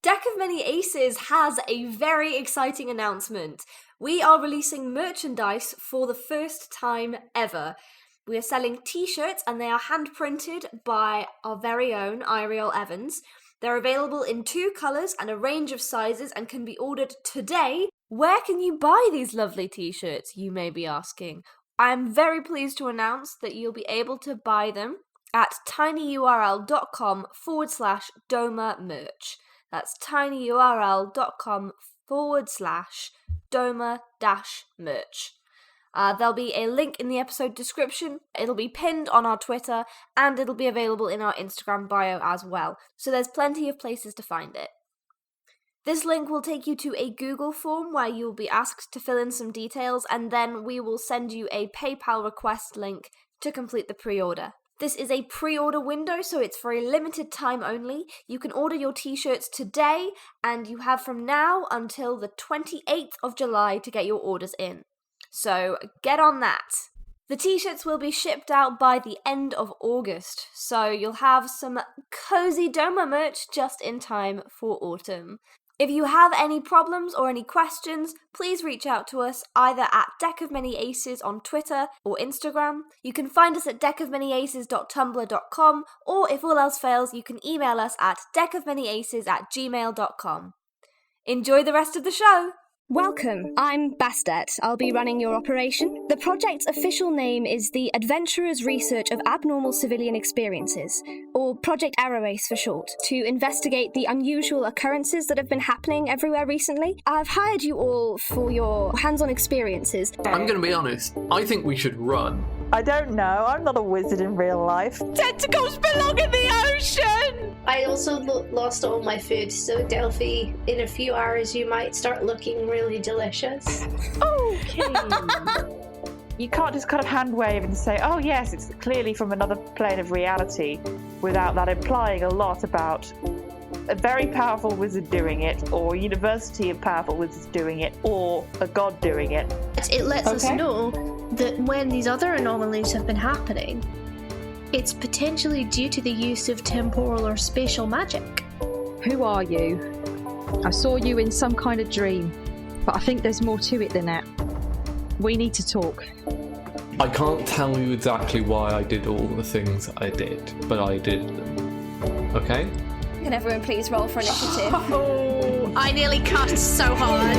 Deck of Many Aces has a very exciting announcement. We are releasing merchandise for the first time ever. We are selling t-shirts and they are hand-printed by our very own Eiriol Evans. They're available in 2 colours and a range of sizes and can be ordered today. Where can you buy these lovely t-shirts, you may be asking? I'm very pleased to announce that you'll be able to buy them at tinyurl.com/Doma merch. That's tinyurl.com/Doma-merch. There'll be a link in the episode description, it'll be pinned on our Twitter, and it'll be available in our Instagram bio as well. So there's plenty of places to find it. This link will take you to a Google form where you'll be asked to fill in some details, and then we will send you a PayPal request link to complete the pre-order. This is a pre-order window, so it's for a limited time only. You can order your t-shirts today, and you have from now until the 28th of July to get your orders in. So get on that. The t-shirts will be shipped out by the end of August, so you'll have some cozy Doma merch just in time for autumn. If you have any problems or any questions, please reach out to us either at Deck of Many Aces on Twitter or Instagram. You can find us at deckofmanyaces.tumblr.com, or if all else fails, you can email us at deckofmanyaces@gmail.com. Enjoy the rest of the show! Welcome, I'm Bastet. I'll be running your operation. The project's official name is the Adventurers' Research of Abnormal Civilian Experiences, or Project Arrowace for short, to investigate the unusual occurrences that have been happening everywhere recently. I've hired you all for your hands-on experiences. I'm going to be honest, I think we should run. I don't know, I'm not a wizard in real life. Tentacles belong in the ocean! I also lost all my food, so Delphi, in a few hours you might start looking really delicious. Okay. You can't just kind of hand wave and say, oh yes, it's clearly from another plane of reality, without that implying a lot about a very powerful wizard doing it, or a university of powerful wizards doing it, or a god doing it. It lets us know that when these other anomalies have been happening, it's potentially due to the use of temporal or spatial magic. Who are you? I saw you in some kind of dream, but I think there's more to it than that. We need to talk. I can't tell you exactly why I did all the things I did, but I did them. Okay? Can everyone please roll for initiative? Oh, I nearly cussed so hard.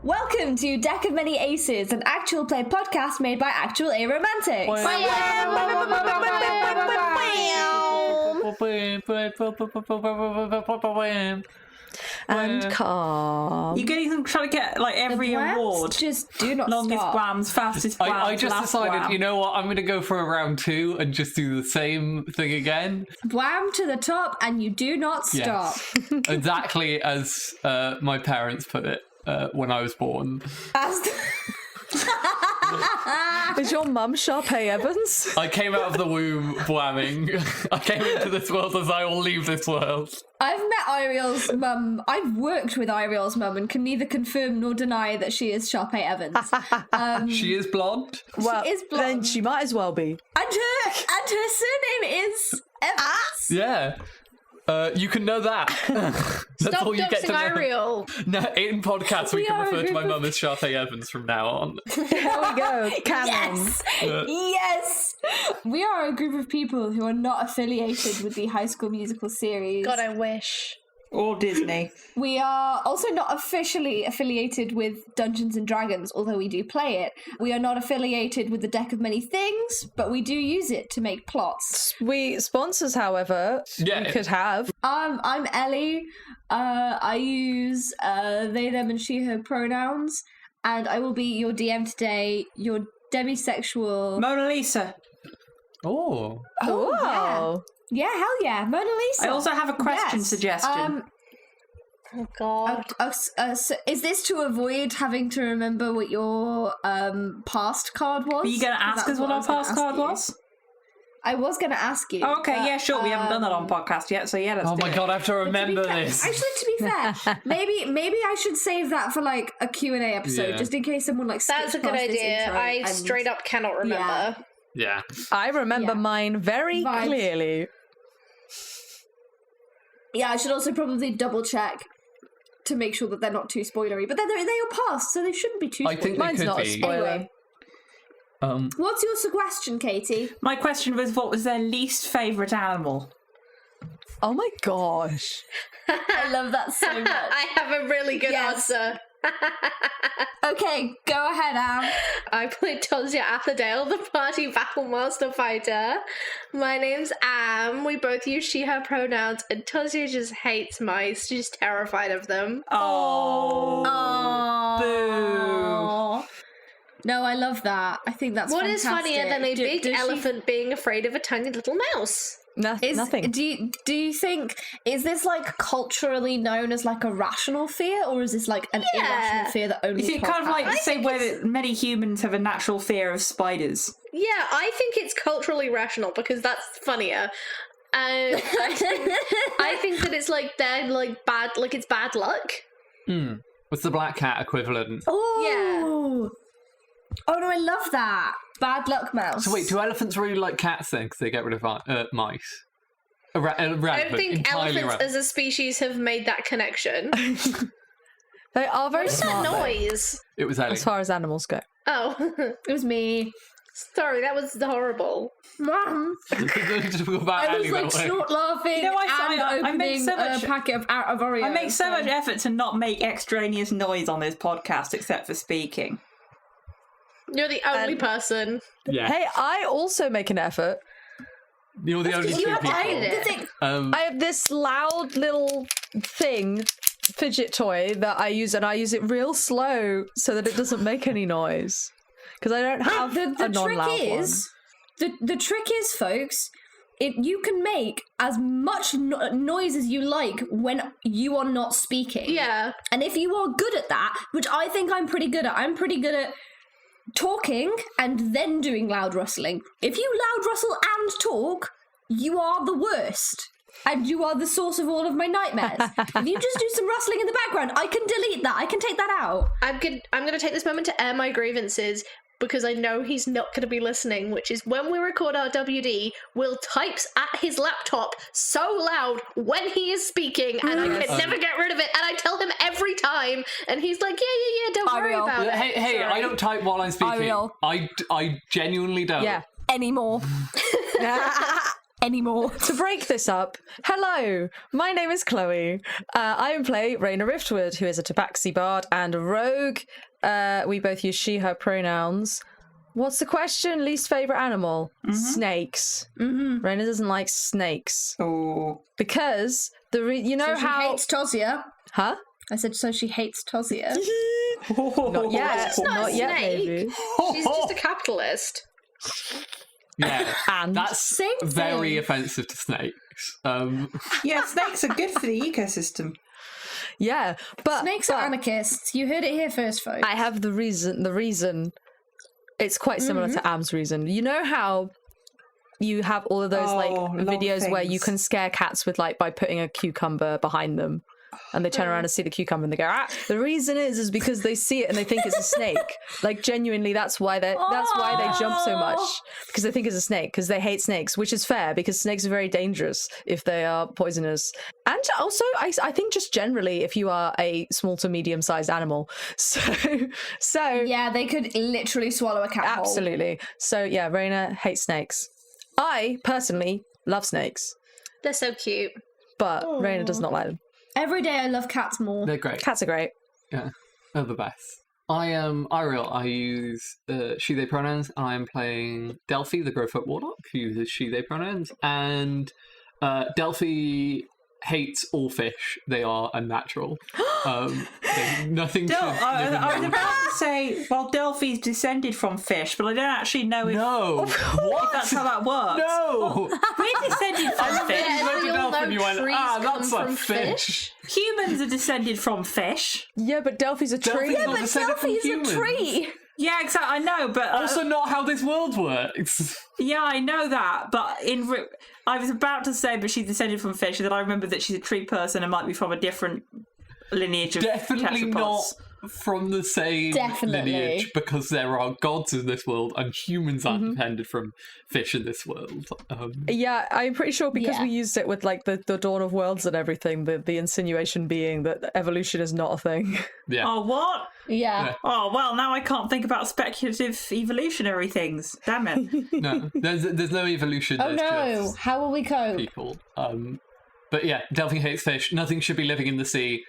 Welcome to Deck of Many Aces, an actual play podcast made by actual Aromantic. And calm. You're getting trying to get like every award. Just do not Longest stop. whams, fastest whams. I just last decided, wham. you know what, I'm going to go for a round 2 and just do the same thing again. Wham to the top and you do not stop. Yes. Exactly as my parents put it when I was born. Is your mum Sharpay Evans? I came out of the womb whamming. I came into this world as I will leave this world. I've met Eiriol's mum. I've worked with Eiriol's mum and can neither confirm nor deny that she is Sharpay Evans. She is blonde? Well, she is blonde. then she might as well be. And her surname is Evans. Yeah. You can know that. That's Stop all you get to know. Eiriol. No, in podcasts, we can are a refer to group my mum as Sharpay Evans from now on. There we go. Canon. Yes! We are a group of people who are not affiliated with the High School Musical series. God, I wish. Or Disney. We are also not officially affiliated with Dungeons and Dragons, although we do play it. We are not affiliated with the Deck of Many Things, but we do use it to make plots. We sponsors, however, we could have. I'm Ellie. I use they, them, and she, her pronouns, and I will be your DM today, your demisexual... Mona Lisa. Oh. Yeah, hell yeah, Mona Lisa. I also have a question suggestion. Oh god. So is this to avoid having to remember what your past card was? Are you going to ask us what our past card was? I was going to ask you. Oh, okay, yeah, sure. We haven't done that on podcast yet, so yeah, let's do it. Oh my god, I have to remember this. Actually, to be fair, maybe I should save that for like a Q&A episode, just in case someone like skips That's a good past this idea. intro I and- straight up cannot remember. Yeah. I remember mine very clearly. Yeah, I should also probably double check to make sure that they're not too spoilery. But they are past, so they shouldn't be too spoilery. I think they Mine's could not a be. spoiler. Anyway, what's your suggestion, Katie? My question was, what was their least favourite animal? Oh my gosh. I love that so much. I have a really good answer. Okay, go ahead, Am. I play Tosia Atherdale, the party battle master fighter. My name's Am. We both use she, her pronouns, and Tosia just hates mice. She's terrified of them. Oh. Boo. No, I love that. I think that's What is fantastic. funnier than a big Does she- elephant being afraid of a tiny little mouse? Nothing. Do you think, is this like culturally known as like a rational fear, or is this like an irrational fear that only Is it Todd kind of like has? the same way that many humans have a natural fear of spiders? Yeah, I think it's culturally rational because that's funnier. I think that it's like they're like bad, like it's bad luck. What's the black cat equivalent? Oh, oh no, I love that. Bad luck mouse. So wait, do elephants really like cats then? Because they get rid of mice. I don't think elephants as a species have made that connection. They are very What is smart. that though, noise? It was Ellie. as far as animals go. Oh, It was me. sorry, that was horrible. Mom. Talk about I was Ellie like that way. short laughing You know, and I make opening so much- a packet of Oreos. I make so much effort to not make extraneous noise on this podcast except for speaking. You're the only person. Yeah. Hey, I also make an effort. You're the only two you have people. to edit it. I have this loud little thing, fidget toy, that I use, and I use it real slow so that it doesn't make any noise. Because I don't have the a non-loud trick is, the trick is, folks, you can make as much noise as you like when you are not speaking. Yeah. And if you are good at that, which I think I'm pretty good at, I'm pretty good at talking and then doing loud rustling. If you loud rustle and talk, you are the worst. And you are the source of all of my nightmares. If you just do some rustling in the background, I can delete that. I can take that out. I'm going to take this moment to air my grievances because I know he's not going to be listening, which is when we record our WD, Will types at his laptop so loud when he is speaking, and I can never get rid of it, and I tell him every time, and he's like, yeah, don't worry Eiriol. about it. Hey, I don't type while I'm speaking. Eiriol. I genuinely don't. Yeah. Anymore. Anymore. To break this up, hello, my name is Chloe. I play Raina Riftwood, who is a tabaxi bard and a rogue. We both use she, her pronouns. What's the question? Least favourite animal? Snakes. Raina doesn't like snakes. Oh. Because, you know So she how... hates Tosia. Huh? I said, so she hates Tosia. Not yet. She's not a yet, snake. maybe. She's just a capitalist. Yeah. And That's Same very thing. offensive to snakes. Yeah, snakes are good for the ecosystem. yeah, but... Snakes are anarchists. You heard it here first, folks. I have the reason. It's quite similar to Am's reason. You know how you have all of those long videos where you things. can scare cats with by putting a cucumber behind them, and they turn around and see the cucumber and they go, ah. The reason is because they see it and they think it's a snake. Genuinely, that's why they jump so much, because they think it's a snake, because they hate snakes, which is fair because snakes are very dangerous if they are poisonous. And also, I think just generally, if you are a small to medium-sized animal, so Yeah, they could literally swallow a cat whole. absolutely. So yeah, Raina hates snakes. I personally love snakes, They're so cute. but Raina does not like them. Every day I love cats more. They're great. Cats are great. Yeah, they're the best. I am Eiriol. I use she, they pronouns. I am playing Delphi, the Growfoot Warlock, who uses she, they pronouns. And Delphi hates all fish. They are unnatural. Nothing should live in I was them. about to say, well, Delphi's descended from fish, but I don't actually know if, No! if that's how that works. No! We're descended from fish. You went to we all Delphi and know you went, trees that's come a from fish. Humans are descended from fish. Yeah, but Delphi's a tree. Delphi's not descended from Delphi is humans. a tree. Yeah, exactly. I know, but Also not how this world works. yeah, I know that. But I was about to say, but she's descended from fish, and then I remember that she's a tree person and might be from a different lineage of Definitely not tetrapods. from the same Definitely. lineage, because there are gods in this world and humans aren't dependent from fish in this world. Yeah, I'm pretty sure because Yeah. we used it with like the Dawn of Worlds and everything, the insinuation being that evolution is not a thing. Yeah. Oh, what? Yeah. Oh, well, now I can't think about speculative evolutionary things. Damn it. No, there's no evolution. Oh there's no! just How will we cope? people. But yeah, Delphi hates fish. Nothing should be living in the sea.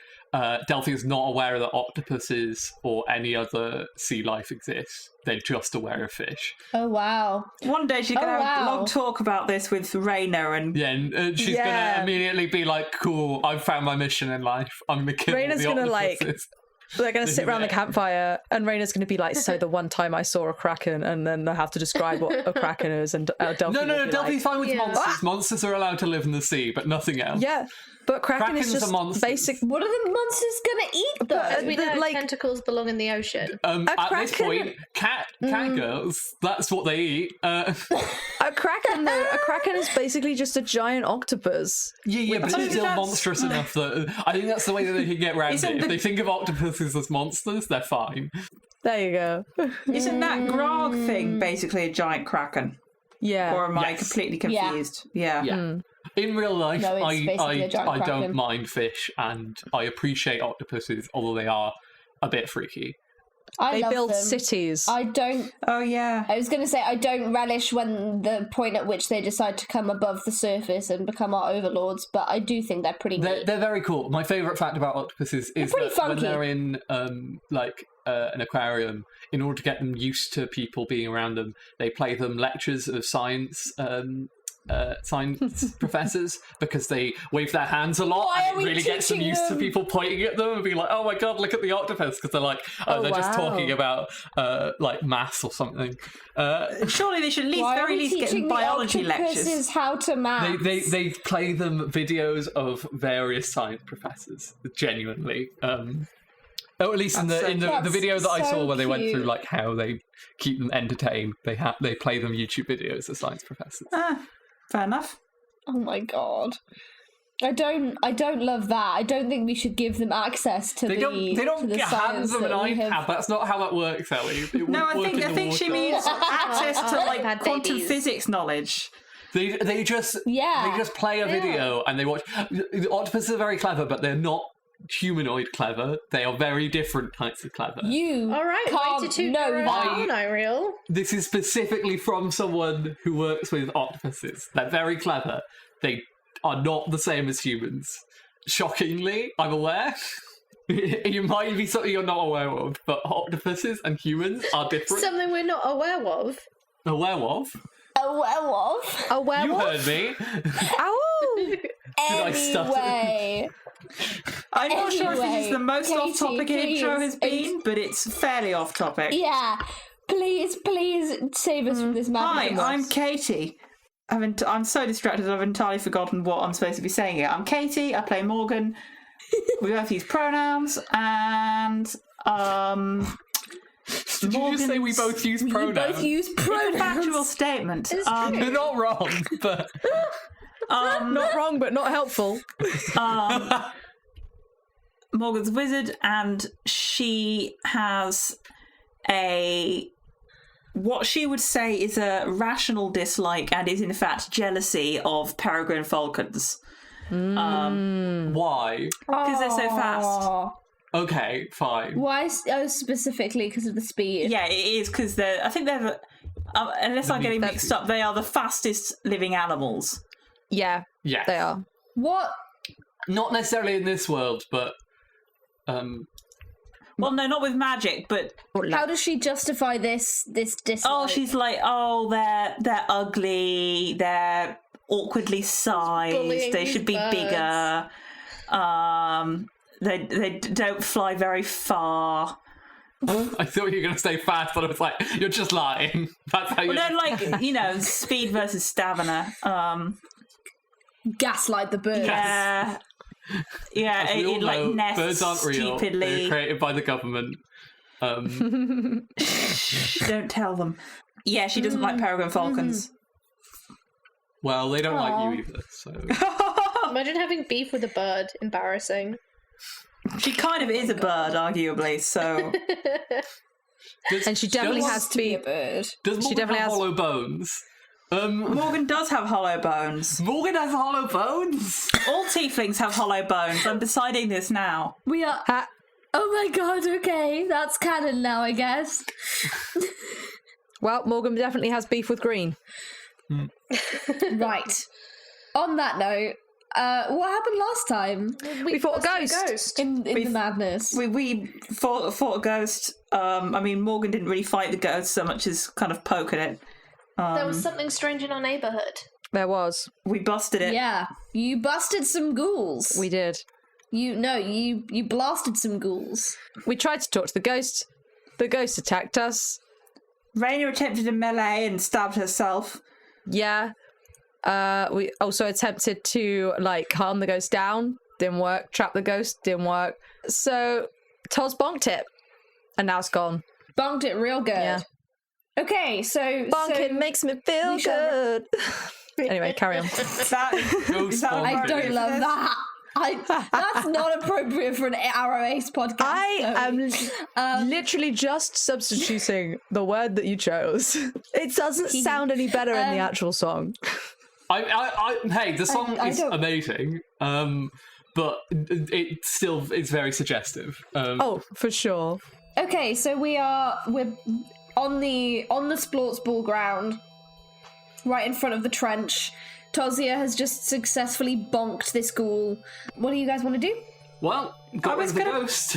Delphi is not aware that octopuses or any other sea life exists. They're just aware of fish. Oh wow! One day she's going to have a wow. long talk about this with Raina, and Yeah, and she's Yeah. gonna immediately be like, "Cool, I've found my mission in life. I'm gonna kill Raina's the gonna, octopuses." They're going to sit around the Yeah. campfire, and Raina's going to be like, "So the one time I saw a kraken," and then they'll have to describe what a kraken is, and Delphi No, will be Delphi's fine with Yeah. monsters. Monsters are allowed to live in the sea, but nothing else. Yeah, but kraken Krakens is are just monsters. basic. What are the monsters gonna eat though? As we know, like- tentacles belong in the ocean. At this kraken- point, cat girls, that's what they eat. A kraken, though, a kraken is basically just a giant octopus. Yeah, but it's still monstrous enough that I think that's the way that they can get around Isn't it. If the- they think of octopuses as monsters, they're fine. There you go. isn't that Grog thing basically a giant kraken? Yeah. Or am I Yes. completely Yeah. confused? Yeah. Yeah. In real life, No, it's basically a giant I don't kraken. mind fish, and I appreciate octopuses, although they are a bit freaky. I They love build them. cities. I don't. Oh, yeah. I was going to say I don't relish when the point at which they decide to come above the surface and become our overlords, but I do think they're pretty neat. They're very cool. My favourite fact about octopuses is pretty that when funky. they're in an aquarium, in order to get them used to people being around them, they play them lectures of science professors, because they wave their hands a lot, Why are and we it really gets them teaching used to them? people pointing at them and being like, "Oh my god, look at the octopus," because they're like, they're just wow. talking about like maths or something. Surely they should at least, Why are very we least get teaching biology the octopuses lectures. how to math? They play them videos of various science professors, genuinely. Or at least in the That's video that I so saw where they went through cute. like how they keep them entertained, they play them YouTube videos of science professors. Fair enough. Oh my god. I don't love that. I don't think we should give them access to They the don't to the hand science them an that we iPad. have. That's not how that works, Ellie. It No, wouldn't work in I the think she water. means access to like Had quantum babies. physics knowledge. They just Yeah. they just play a video and they watch. The octopuses are very clever, but they're not humanoid clever. They are very different types of clever. You All right, can't way to toot know your own that. horn, Eiriol. This is specifically from someone who works with octopuses. They're very clever. They are not the same as humans. Shockingly, I'm aware. It might be something you're not aware of, but octopuses and humans are different. Something we're not aware of. Aware of? A werewolf. A You werewolf? heard me. Ow! I stutter? Anyway, I'm not sure if this is the most Katie, off-topic intro please, has been, but it's fairly off-topic. yeah. Please save us from this Hi, madness. I'm Katie. I'm so distracted I've entirely forgotten what I'm supposed to be saying here. I'm Katie, I play Morgan. We both use pronouns, and Did you just say we both use pronouns? both use It's a pronouns. factual statement. You're not wrong, but Not wrong, but not helpful. Morgan's a wizard, and she has what she would say is a rational dislike and is in fact jealousy of peregrine falcons. why? Because they're so fast. Aw. Okay, fine. Why specifically because of the speed? Yeah, it is because I think they're, unless I'm getting mixed up, they are the fastest living animals. Yeah, Yes. they are. What? Not necessarily in this world, but Well, no, not with magic, but How does she justify this dislike? oh, she's like, oh, they're ugly, they're awkwardly sized, bullying they these should be birds. bigger. They don't fly very far. I thought you were going to say fast, but I was like, you're just lying. That's how you. Well, no, like speed versus stamina. Gaslight the birds. Yeah. Yeah, As we all it like know, nests birds aren't real. They're stupidly. created by the government. Don't tell them. Yeah, she doesn't like peregrine falcons. Well, they don't like you either. So Imagine having beef with a bird. Embarrassing. She kind of is a bird, arguably. So And she definitely has to be a bird. Does Morgan definitely have has- hollow bones? Morgan does have hollow bones. Morgan has hollow bones. All tieflings have hollow bones. I'm deciding this now. We are. Ha- Oh my god, okay. That's canon now, I guess. Well, Morgan definitely has beef with Green. Right. On that note, what happened last time We fought a busted ghost. in the madness? We fought a ghost. I mean, Morgan didn't really fight the ghost so much as kind of poke at it. There was something strange in our neighbourhood. There was. We busted it. Yeah, you busted some ghouls. We did. You blasted some ghouls. We tried to talk to the ghost. The ghost attacked us. Raina attempted a melee and stabbed herself. Yeah. We also attempted to calm the ghost down. Didn't work. Trap the ghost. Didn't work. So Toz bonked it, and now it's gone. Bonked it real good. Yeah. Okay, so Bonking makes me feel we shall- good. Anyway, carry on. Is that Ghost that bonking. I appropriate don't for love this? that. That's not appropriate for an Arrow Ace podcast. I Zoe. am literally just substituting the word that you chose. It doesn't sound any better in the actual song. Hey, the song I is don't- amazing. But it still is very suggestive. Oh, for sure. Okay, so we're on the sportsball ground, right in front of the trench. Tozia has just successfully bonked this ghoul. What do you guys want to do? Well, got rid of the ghost.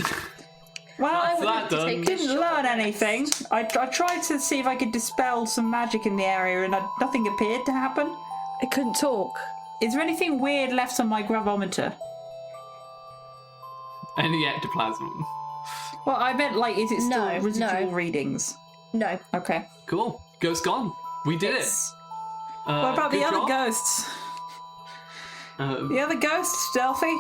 Well, That's that done. I didn't learn anything. I tried to see if I could dispel some magic in the area, and nothing appeared to happen. It couldn't talk. Is there anything weird left on my gravimeter? Any ectoplasm. Well, I meant is it still No, residual no. readings? No. Okay. Cool. Ghost gone. We did it. What about the good other job. ghosts? Um, The other ghosts, Delphi?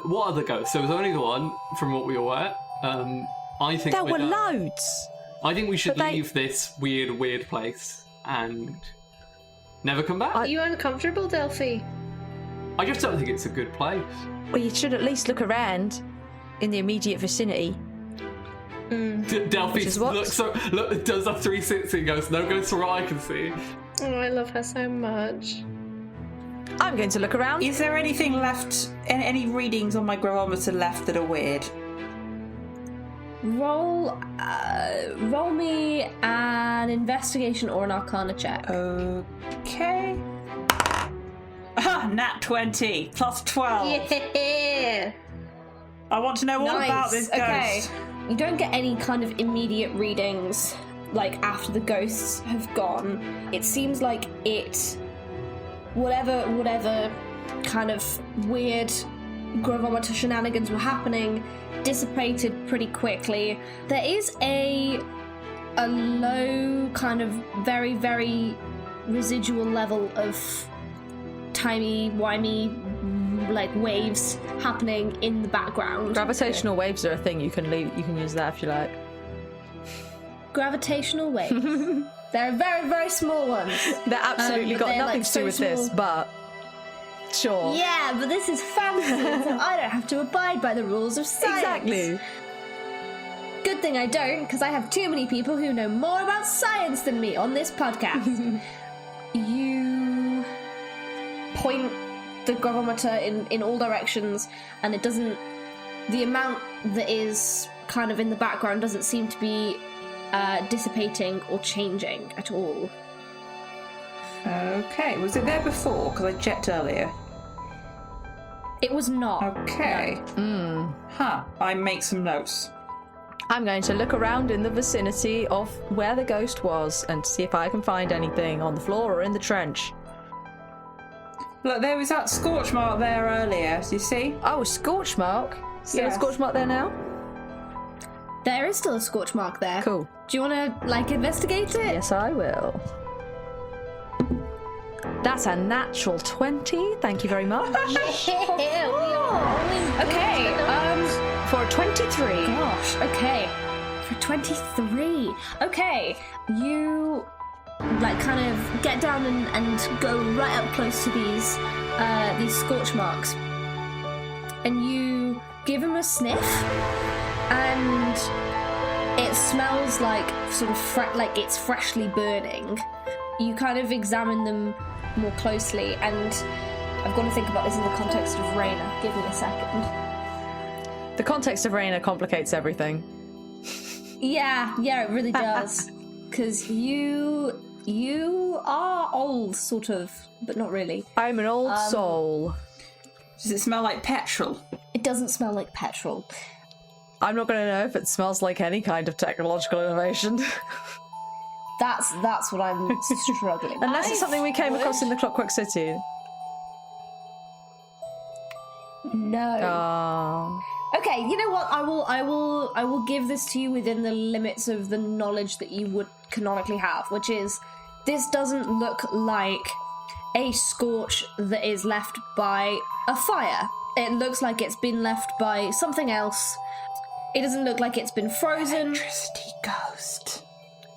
What other ghosts? There was only the one, from what we were aware. I think There we're were done. loads. I think we should But they- leave this weird place and never come back. Are you uncomfortable, Delphi? I just don't think it's a good place. Well, you should at least look around in the immediate vicinity. Delphi Which is what? does a 360 and goes, no ghosts from what I can see. Oh, I love her so much. I'm going to look around. Is there anything left, any readings on my gravimeter left that are weird? Roll me an investigation or an arcana check. Okay. Ah, nat 20 plus 12. Yeah. I want to know all about this ghost. Okay. You don't get any kind of immediate readings after the ghosts have gone. It seems like whatever kind of weird gravimeter shenanigans were happening dissipated pretty quickly. There is a low kind of very, very residual level of timey-wimey waves happening in the background. Gravitational waves are a thing. You can use that if you like. Gravitational waves. They're very, very small ones. They're absolutely but got they're, nothing to do so with this, small. but sure. Yeah, but this is fantasy, so I don't have to abide by the rules of science. Exactly. Good thing I don't, because I have too many people who know more about science than me on this podcast. You point the gravimeter in all directions, and it doesn't... The amount that is kind of in the background doesn't seem to be dissipating or changing at all. Okay, was it there before? Because I checked earlier. It was not. Okay. I make some notes. I'm going to look around in the vicinity of where the ghost was and see if I can find anything on the floor or in the trench. Look, there was that scorch mark there earlier. Do you see? Oh, a scorch mark? Still Yes. a scorch mark there now? There is still a scorch mark there. Cool. Do you want to, investigate it? Yes, I will. That's a natural 20. Thank you very much. Okay, For a 23. gosh, okay. For 23. Okay, you, kind of get down and go right up close to these scorch marks. And you give them a sniff, and it smells like sort of like it's freshly burning. You kind of examine them more closely, and I've got to think about this in the context of Raina. Give me a second. The context of Raina complicates everything. Yeah, it really does. Because you are old, sort of, but not really. I'm an old soul. Does it smell like petrol? It doesn't smell like petrol. I'm not going to know if it smells like any kind of technological innovation. That's what I'm struggling. Unless it's something we came across in the Clockwork City. No. Oh. Okay, you know what? I will give this to you within the limits of the knowledge that you would canonically have, which is this doesn't look like a scorch that is left by a fire. It looks like it's been left by something else. It doesn't look like it's been frozen. Electricity ghost.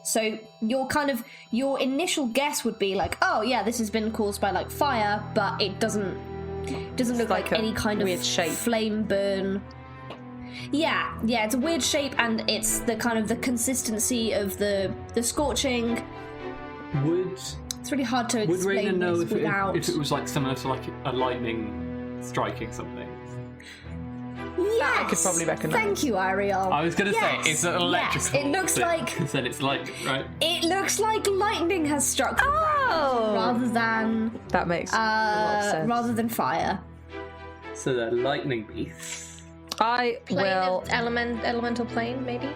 So your initial guess would be like, oh yeah, this has been caused by fire, but it doesn't look like a any kind weird of shape. Flame burn. Yeah, it's a weird shape, and it's the kind of the consistency of the scorching. It's really hard to Would explain Raina know this without. if it was similar to a lightning striking something? Yes, I could probably recognise. Thank you, Eiriol. I was going to say it's an electrical. Yes, it looks thing, like 'cause then it's lightning, right? it looks like lightning has struck the ground rather than That makes a lot of sense. rather than fire. So they're lightning beasts. I will Elemental plane, maybe?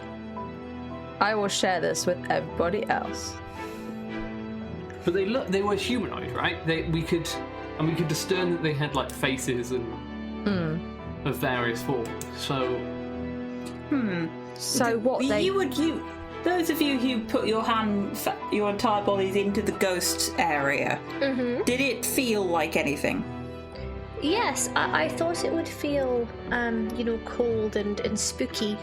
I will share this with everybody else. But they were humanoid, right? We could discern that they had faces and of various forms. So So what they Those of you who put your entire bodies into the ghost area, did it feel like anything? Yes, I thought it would feel, cold and spooky,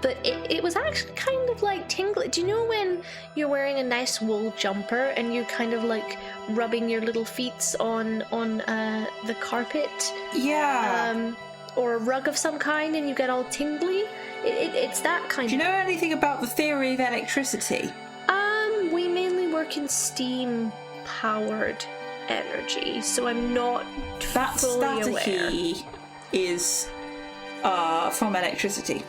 but it was actually kind of tingly. Do you know when you're wearing a nice wool jumper and you're kind of rubbing your little feet on the carpet? Yeah. Or a rug of some kind and you get all tingly? It's that kind of... Do you know anything about the theory of electricity? We mainly work in steam-powered energy, so I'm not fully aware. Staticity is from electricity.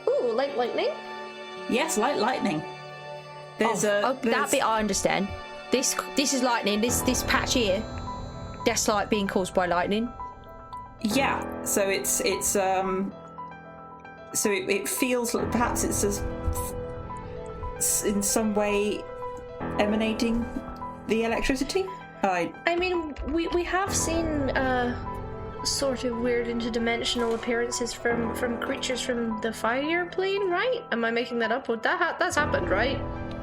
Ooh, like lightning? Yes, like lightning. that bit I understand. This is lightning. This patch here, that's being caused by lightning. Yeah, so it feels like perhaps it's in some way emanating the electricity. I mean, we have seen sort of weird interdimensional appearances from creatures from the fire plane, right? Am I making that up? That's happened, right?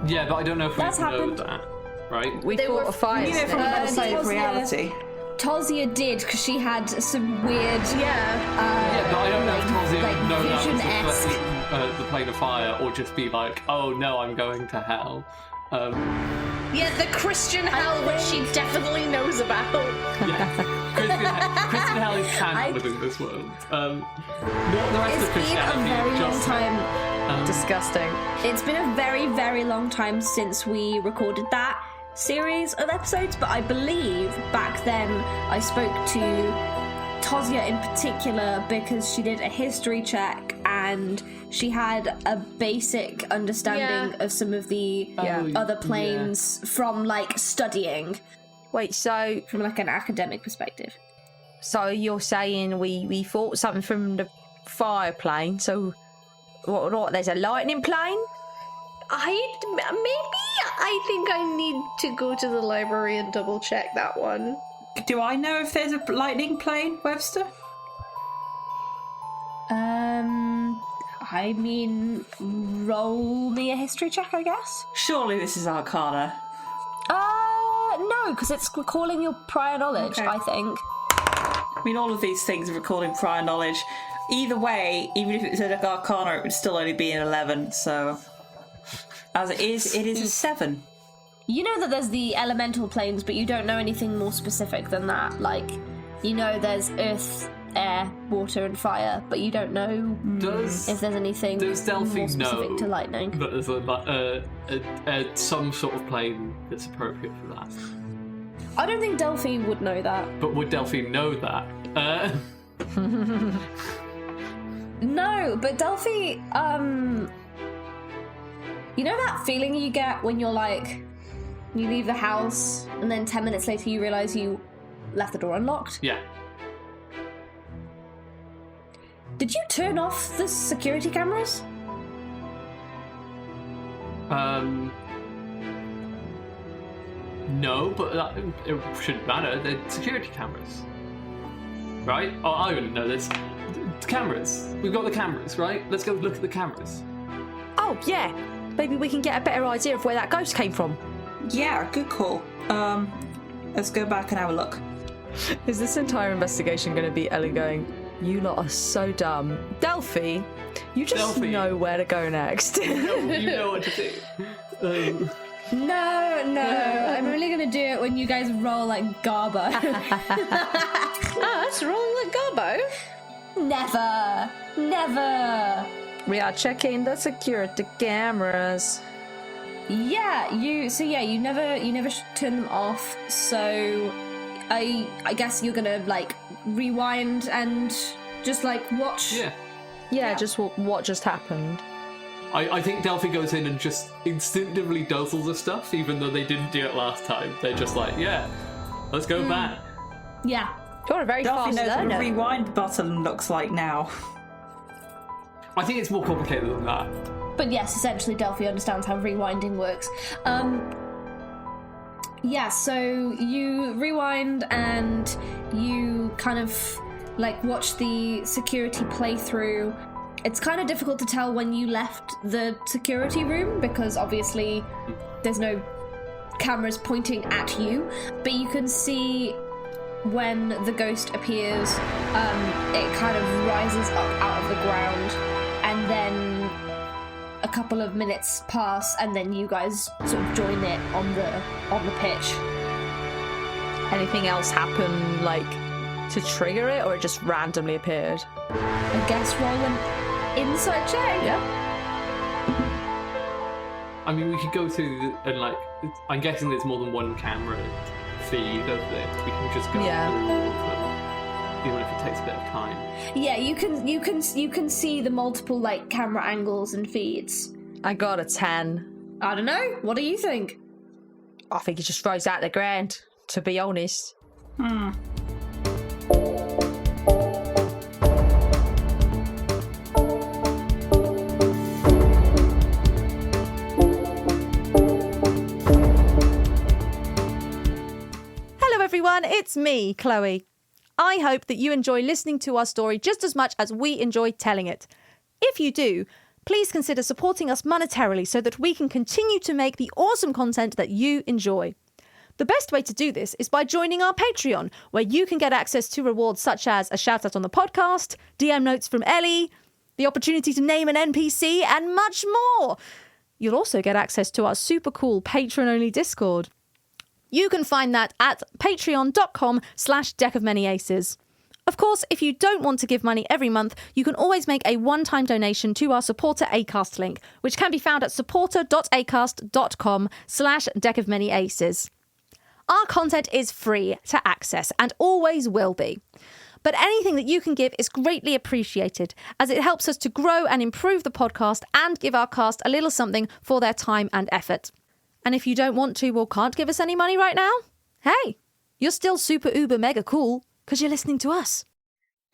yeah, but I don't know if we That's know happened. that, right? We They fought were- a fire. You know, from snake. another side of Tozia- reality. Tozia did, because she had some weird Yeah, but I don't know if Tozia would know that was vision-esque. the plane of fire, or just be oh no, I'm going to hell. Yeah, the Christian hell, which she definitely knows about. Christian hell is canon within this world. Not the rest It's of been a Christianity. very long just time. Disgusting. It's been a very, very long time since we recorded that series of episodes, but I believe back then I spoke to Tozia in particular because she did a history check and she had a basic understanding of some of the other planes from studying Wait, so from an academic perspective. So you're saying we fought something from the fire plane? So what? There's a lightning plane? I think I need to go to the library and double check that one. Do I know if there's a lightning plane, Webster? I mean, roll me a history check, I guess. Surely this is Arcana. No, because it's recalling your prior knowledge, Okay. I think. I mean, all of these things are recording prior knowledge. Either way, even if it was an Arcana, it would still only be an 11, so... As it is a 7. You know that there's the elemental planes, but you don't know anything more specific than that. Like, you know there's earth, air, water, and fire, but you don't know if there's anything Does Delphi more specific know to lightning. that there's some sort of plane that's appropriate for that? I don't think Delphi would know that. But would Delphi know that? No, but Delphi, you know that feeling you get when you're like, you leave the house and then 10 minutes later you realise you left the door unlocked? Yeah. Did you turn off the security cameras? No, but it shouldn't matter. They're security cameras. Right? Oh, I wouldn't know this. Cameras. We've got the cameras, right? Let's go look at the cameras. Oh, yeah. Maybe we can get a better idea of where that ghost came from. Yeah, good call. Let's go back and have a look. Is this entire investigation going to be Ellie going, you lot are so dumb. Delphi, you just know where to go next. You know what to do. No, I'm only going to do it when you guys roll like Garbo. Us rolling like Garbo? Never. We are checking the security cameras. Yeah, you never turn them off, so I guess you're gonna like rewind and just like watch. Yeah. Just what just happened. I think Delphi goes in and just instinctively does all the stuff, even though they didn't do it last time. They're just like, yeah, let's go back. Yeah. You're a very Delphi fast knows what learner. a rewind button looks like now. I think it's more complicated than that. But yes, essentially Delphi understands how rewinding works. Yeah, so you rewind and you kind of like watch the security playthrough. It's kind of difficult to tell when you left the security room because obviously there's no cameras pointing at you, but you can see when the ghost appears, it kind of rises up out of the ground, and then a couple of minutes pass, and then you guys sort of join it on the pitch. Anything else happen, like, to trigger it, or it just randomly appeared? I guess roll an insight check. Yeah. I mean, we could go through and like, I'm guessing there's more than one camera feed of it. We can just go through all of them, even if it takes a bit of time. Yeah, you can see the multiple like camera angles and feeds. I got a 10. I don't know. What do you think? I think it just throws out the ground, to be honest. Hello everyone, it's me, Chloe. I hope that you enjoy listening to our story just as much as we enjoy telling it. If you do, please consider supporting us monetarily so that we can continue to make the awesome content that you enjoy. The best way to do this is by joining our Patreon, where you can get access to rewards such as a shout out on the podcast, DM notes from Ellie, the opportunity to name an NPC, and much more. You'll also get access to our super cool patron-only Discord. You can find that at patreon.com/deckofmanyaces. Of course, if you don't want to give money every month, you can always make a one-time donation to our supporter Acast link, which can be found at supporter.acast.com/deckofmanyaces. Our content is free to access and always will be. But anything that you can give is greatly appreciated, as it helps us to grow and improve the podcast and give our cast a little something for their time and effort. And if you don't want to or can't give us any money right now, hey, you're still super uber mega cool, because you're listening to us.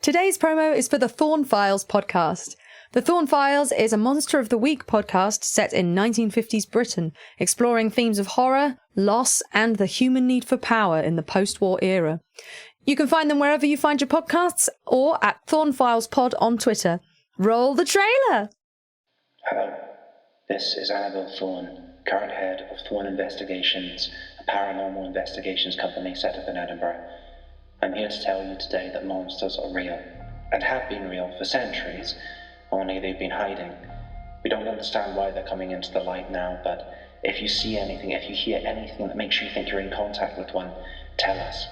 Today's promo is for the Thorn Files podcast. The Thorn Files is a Monster of the Week podcast set in 1950s Britain, exploring themes of horror, loss, and the human need for power in the post-war era. You can find them wherever you find your podcasts or at Thorn Files Pod on Twitter. Roll the trailer! Hello, this is Annabelle Thorne, current head of Thorne Investigations, a paranormal investigations company set up in Edinburgh. I'm here to tell you today that monsters are real, and have been real for centuries, only they've been hiding. We don't understand why they're coming into the light now, but if you see anything, if you hear anything that makes you think you're in contact with one, tell us.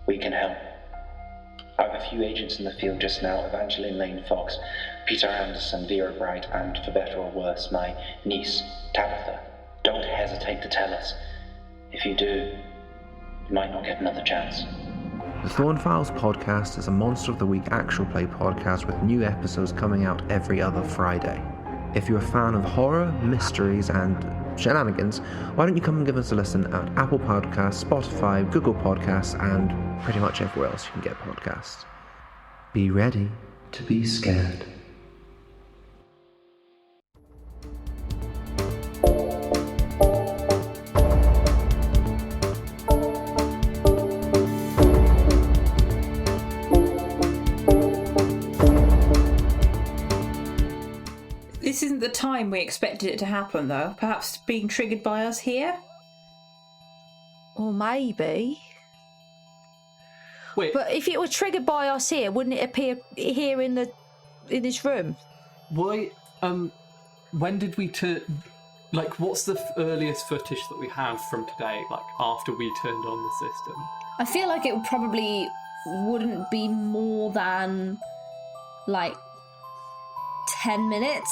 We can help. I have a few agents in the field just now, Evangeline Lane Fox, Peter Anderson, Vera Bright, and for better or worse, my niece, Tabitha. Don't hesitate to tell us. If you do, you might not get another chance. The Thorn Files podcast is a Monster of the Week actual play podcast with new episodes coming out every other Friday. If you're a fan of horror, mysteries, and shenanigans, why don't you come and give us a listen at Apple Podcasts, Spotify, Google Podcasts, and pretty much everywhere else you can get podcasts. Be ready to be scared. This isn't the time we expected it to happen, though. Perhaps being triggered by us here? Or maybe. Wait, But if it were triggered by us here, wouldn't it appear here in this room? why? When did we turn? Like, what's the earliest footage that we have from today? Like after we turned on the system? I feel like it probably wouldn't be more than like 10 minutes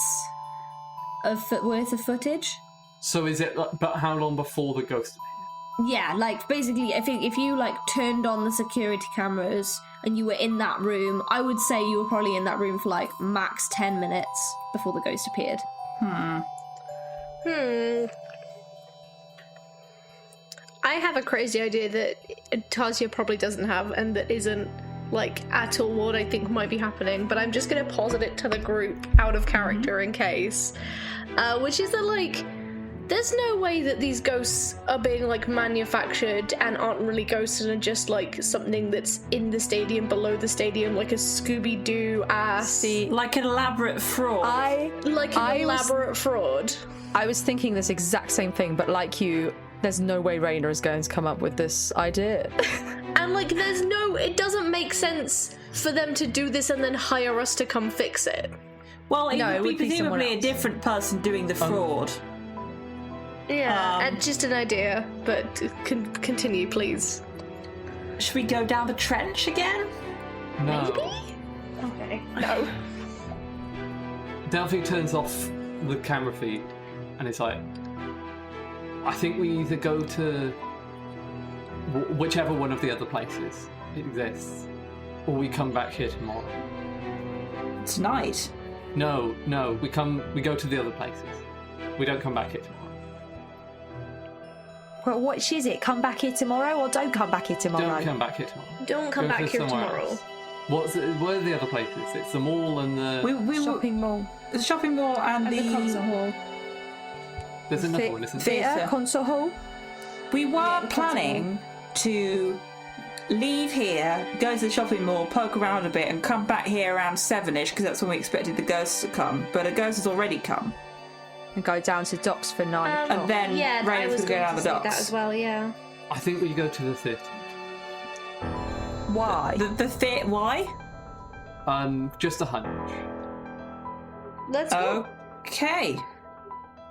worth of footage. So is it? But how long before the ghost appeared? Yeah, like basically, I think if you like turned on the security cameras and you were in that room, I would say you were probably in that room for like max 10 minutes before the ghost appeared. I have a crazy idea that Tasia probably doesn't have, and that isn't like at all what I think might be happening, but I'm just gonna posit it to the group out of character in case, which is that like there's no way that these ghosts are being like manufactured and aren't really ghosts and are just like something that's in the stadium, below the stadium, like a Scooby-Doo ass, Like an elaborate fraud. elaborate fraud. I was thinking this exact same thing, but like you, there's no way Raina is going to come up with this idea. And like it doesn't make sense for them to do this and then hire us to come fix it. Well, it would be someone presumably a else. different person doing the fraud. Yeah, and just an idea, but continue, please. Should we go down the trench again? No. Okay. No. Delphi turns off the camera feed, and it's like, I think we either go to whichever one of the other places exists, or we come back here tomorrow. Tonight? No, we go to the other places. We don't come back here tomorrow. Well, which is it? Come back here tomorrow or don't come back here tomorrow? Don't come back here tomorrow. Don't come Go back to here somewhere tomorrow. else. Where are the other places? It's the mall and the... Shopping mall. The shopping mall and the concert hall. There's another one, isn't there? Theatre, concert hall. We were planning to leave here, go to the shopping mall, poke around a bit, and come back here around 7ish, because that's when we expected the ghosts to come. But a ghost has already come. And go down to docks for 9 o'clock. And then Yeah, I Raina's was going to go going down to the say docks. that as well. Yeah. I think we go to the theatre. Why? Why? Just a hunch. Let's go. Okay.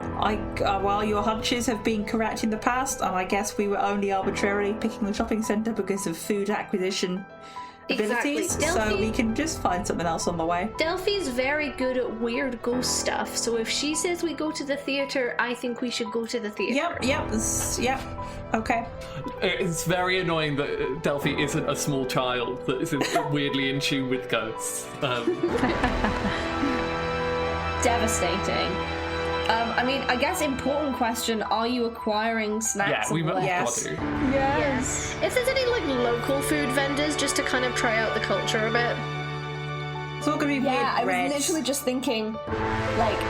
Well, your hunches have been correct in the past, and I guess we were only arbitrarily picking the shopping centre because of food acquisition abilities, Exactly. so Delphi- we can just find something else on the way. Delphi's very good at weird ghost stuff, so if she says we go to the theatre, I think we should go to the theatre. Yep. Okay. It's very annoying that Delphi isn't a small child that is weirdly in tune with ghosts. Devastating. I mean, I guess important question, are you acquiring snacks? Yeah, we on the way? must do. Yes. If there's any like local food vendors, just to kind of try out the culture a bit. It's all gonna be weird Yeah, I was breads. literally just thinking, like,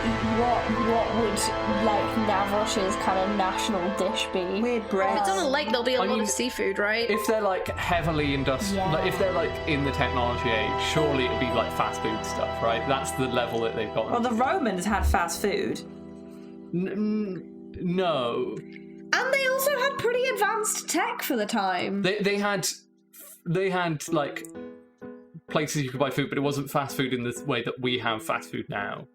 what would like Navrosh's kind of national dish be? Weird If breads. it's on a lake, there'll be a I lot mean, of seafood, right? If they're like heavily industrial, like, if they're like in the technology age, surely it'd be like fast food stuff, right? That's the level that they've got. Well, the Romans had fast food. No. And they also had pretty advanced tech for the time. They had like places you could buy food, but it wasn't fast food in the way that we have fast food now.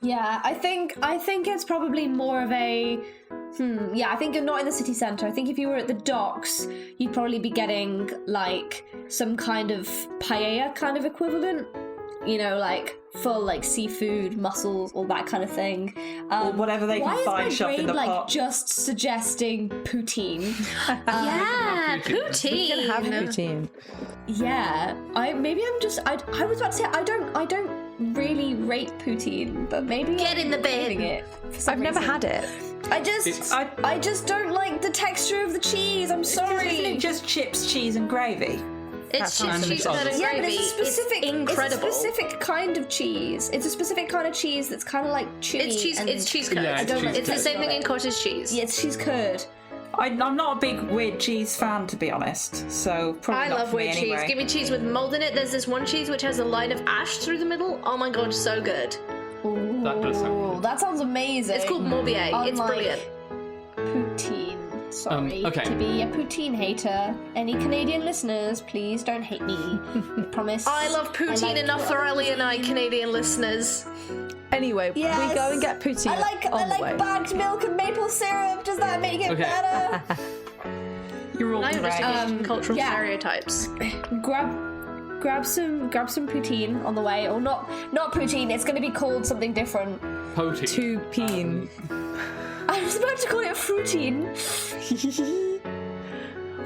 Yeah, I think it's probably more of a I think you're not in the city centre. I think if you were at the docks, you'd probably be getting like some kind of paella kind of equivalent. You know, like full like seafood, mussels, all that kind of thing. Or whatever they can find shoved in the like pot. just suggesting poutine? Yeah, poutine. We can have poutine. Yeah, I was about to say I don't really rate poutine, but maybe Get in the bin. craving it for some I've never reason. had it. I just don't like the texture of the cheese. I'm sorry. Isn't it just chips, cheese, and gravy? It's sounds cheese, nice. cheese and Yeah, but gravy. it's a specific, incredible. It's a specific kind of cheese. It's a specific kind of cheese that's kind of like chewy. It's cheese. and- It's cheese curd. Yeah, it's cheese It's the curd. same thing in cottage cheese. Yeah, it's cheese curd. I'm not a big weird cheese fan, to be honest. So probably I not love for me weird anyway. cheese. Give me cheese with mold in it. There's this one cheese which has a line of ash through the middle. Oh my god, so good. That does sound good. That sounds amazing. It's called Morbier. It's Unlike brilliant. Poutine. Sorry okay. to be a poutine hater. Any Canadian listeners, please don't hate me. I promise. I love poutine like enough for Ellie and I, Canadian listeners. Anyway, we go and get poutine on the way. bagged milk and maple syrup. Does that make it Okay. better? You're all Now you're just right. using cultural yeah. stereotypes. Grab some poutine on the way, or not poutine. It's going to be called something different. Poutine. Poutine. I was about to call it fruitine.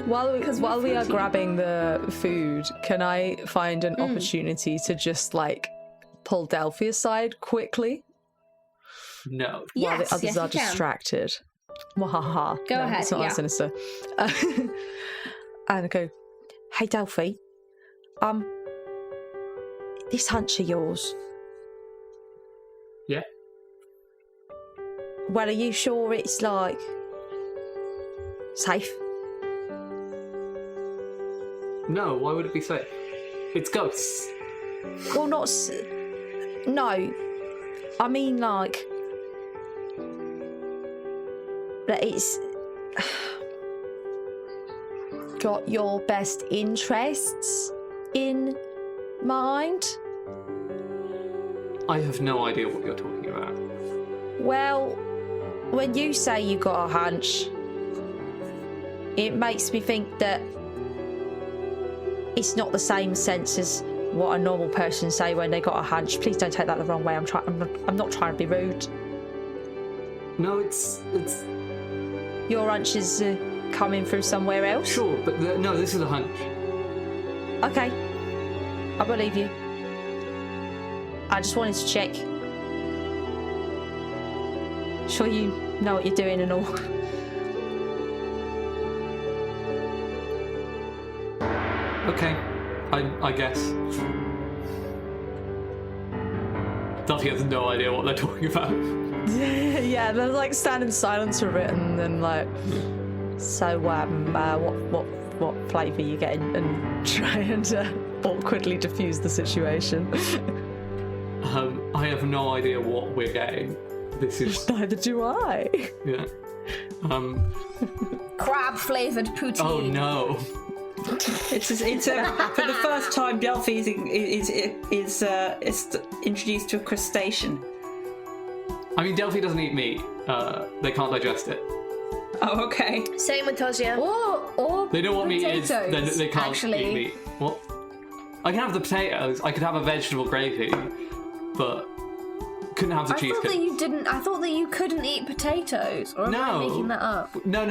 While we are grabbing the food, can I find an opportunity to just like pull Delphi aside quickly No. while the Yes, others yes, are you can. distracted? Wahaha. Go No, ahead, It's not yeah. that sinister. And I go, hey Delphi, this hunch of yours. Yeah. Well, are you sure it's like safe? No. Why would it be safe? It's ghosts. Well, not. No, I mean like that. It's got your best interests in mind. I have no idea what you're talking about. Well, when you say you got a hunch, it makes me think that it's not the same sense as what a normal person say when they got a hunch. Please don't take that the wrong way. I'm not trying to be rude. No, it's Your hunch is coming through somewhere else. sure, but no, this is a hunch. Okay, I believe you. I just wanted to check. Sure you know what you're doing and all. Okay, I guess. Delphi has no idea what they're talking about. Yeah, they're like stand in silence for a bit and then like, so what flavour you getting, and try and awkwardly diffuse the situation. I have no idea what we're getting. This is Neither do I. yeah. Crab flavored poutine. Oh no. It's for the first time Delphi is introduced to a crustacean. I mean, Delphi doesn't eat meat. They can't digest it. Oh, okay. Same with Tosia. Or They know what meat is, then potatoes, they can't actually. eat meat. What? I can have the potatoes. I could have a vegetable gravy, but couldn't have the I cheese. thought that you couldn't eat potatoes. Or am I No. making that up? No.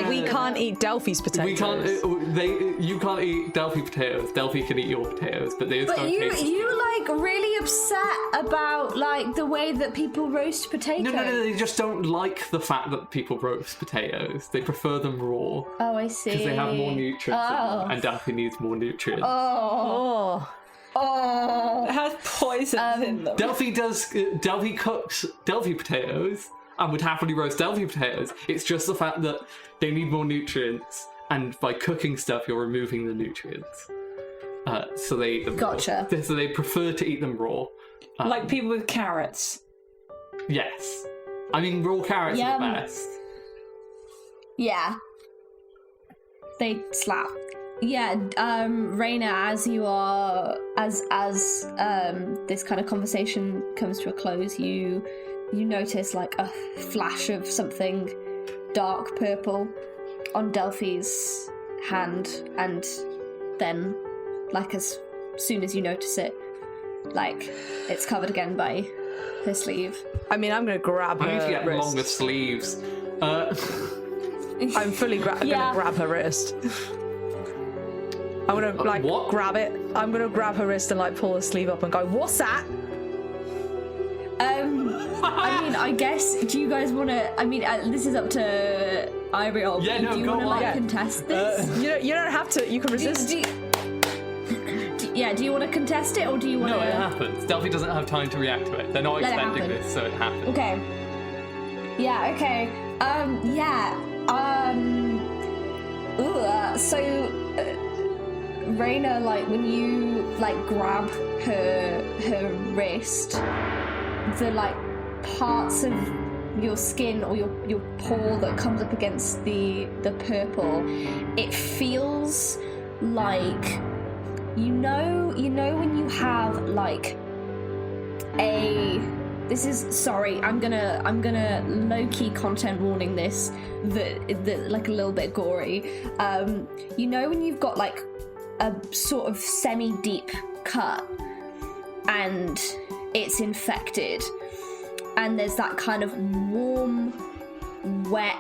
We can't eat Delphi's potatoes. We can't. You can't eat Delphi potatoes. Delphi can eat your potatoes, but they just But don't taste. you like like really upset about like the way that people roast potatoes. No, they just don't like the fact that people roast potatoes. They prefer them raw. Oh, I see. Because they have more nutrients in them, and Delphi needs more nutrients. Oh. It has poison in them. Delphi cooks Delphi potatoes and would happily roast Delphi potatoes. It's just the fact that they need more nutrients, and by cooking stuff, you're removing the nutrients. So they eat them Gotcha. raw. So they prefer to eat them raw. Like people with carrots. Yes. I mean, raw carrots are the best. Yeah. They slap. Yeah, Raina, as you are, as this kind of conversation comes to a close, you notice like a flash of something dark purple on Delphi's hand, and then, like as soon as you notice it, like it's covered again by her sleeve. I mean, I'm gonna grab her I need to get wrist. longer sleeves. I'm fully gonna grab her wrist. I'm gonna like grab it. I'm gonna grab her wrist and like pull her sleeve up and go, "What's that?" I mean, I guess. Do you guys want to? I mean, this is up to Eiriol. Yeah, no, do you go want to on. like contest this? You don't have to. You can resist. Do you want to contest it, or do you want to? No, it happens. Delphi doesn't have time to react to it. They're not Let it expecting happen. this, so it happens. Okay. Yeah. Okay. So, Raina, like when you like grab her wrist, the like parts of your skin or your paw that comes up against the purple, it feels like you know when you have like I'm gonna low-key content warning this that like a little bit gory. You know when you've got like a sort of semi-deep cut and it's infected, and there's that kind of warm, wet,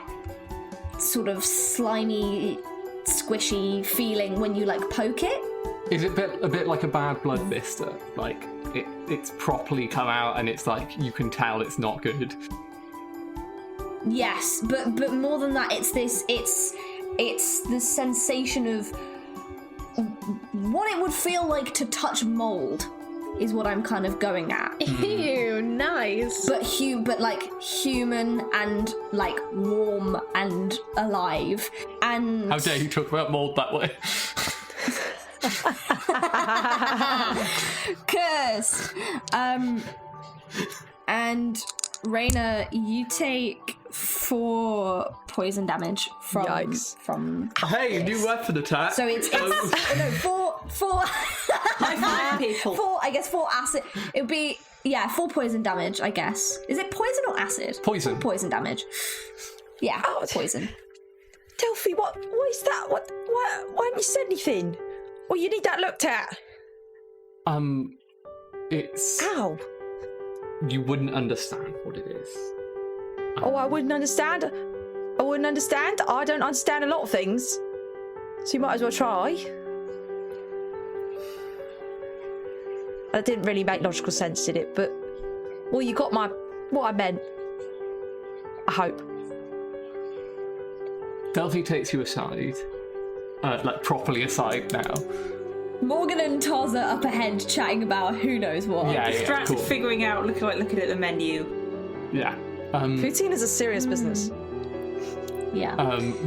sort of slimy, squishy feeling when you like poke it. Is it a bit like a bad blood blister? Like it's properly come out and it's like you can tell it's not good. Yes, but more than that, it's the sensation of what it would feel like to touch mold is what I'm kind of going at. Ew, nice. But like human and like warm and alive. And How dare you talk about mold that way? Cursed. And Raina, you take 4 poison damage from Yikes. from Hey, new weapon attack. So it's no 4 High five, people. 4, I guess 4 acid. It would be 4 poison damage, I guess. Is it poison or acid? Poison. 4 poison damage. Yeah, poison. Delphi, what is that? Why haven't you said anything? Well, you need that looked at. It's Ow. You wouldn't understand what it is. Oh, I wouldn't understand. I don't understand a lot of things. So you might as well try. That didn't really make logical sense, did it? But, well, you got what I meant. I hope. Delphi takes you aside, like properly aside now. Morgan and Toz are up ahead chatting about who knows what. Distracted, cool. figuring out, looking at the menu. Yeah. Poutine is a serious business. Yeah.